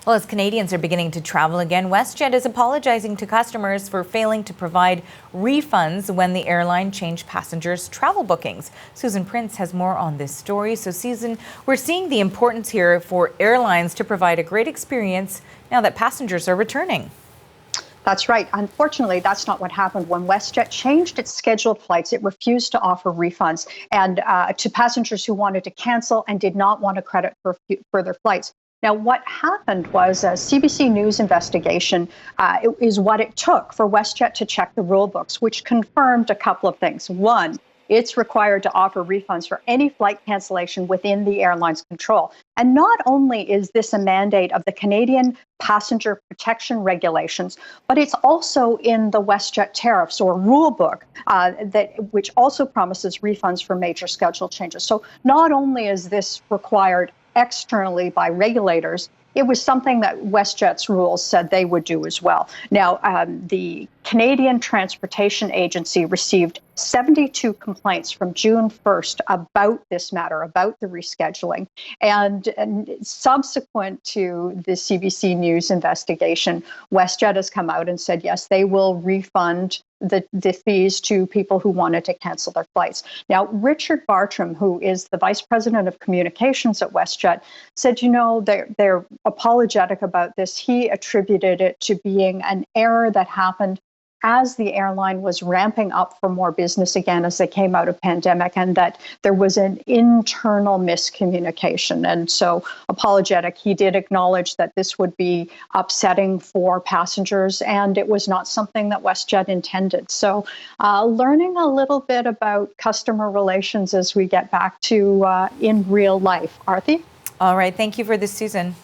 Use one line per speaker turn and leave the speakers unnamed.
Well, as Canadians are beginning to travel again, WestJet is apologizing to customers for failing to provide refunds when the airline changed passengers' travel bookings. Susan Prince has more on this story. So, Susan, we're seeing the importance here for airlines to provide a great experience now that passengers are returning.
That's right. Unfortunately, that's not what happened. When WestJet changed its scheduled flights, it refused to offer refunds and to passengers who wanted to cancel and did not want a credit for further flights. Now, what happened was a CBC News investigation is what it took for WestJet to check the rule books, which confirmed a couple of things. One, it's required to offer refunds for any flight cancellation within the airline's control. And not only is this a mandate of the Canadian passenger protection regulations, but it's also in the WestJet tariffs or rule book, which also promises refunds for major schedule changes. So not only is this required externally by regulators, it was something that WestJet's rules said they would do as well. Now, the Canadian Transportation Agency received 72 complaints from June 1st about this matter, about the rescheduling. And subsequent to the CBC News investigation, WestJet has come out and said, yes, they will refund the fees to people who wanted to cancel their flights. Now, Richard Bartram, who is the Vice President of Communications at WestJet, said, they're apologetic about this. He attributed it to being an error that happened as the airline was ramping up for more business again as they came out of pandemic, and that there was an internal miscommunication. And so apologetic, he did acknowledge that this would be upsetting for passengers, and it was not something that WestJet intended. So learning a little bit about customer relations as we get back to in real life. Arthi?
All right. Thank you for this, Susan.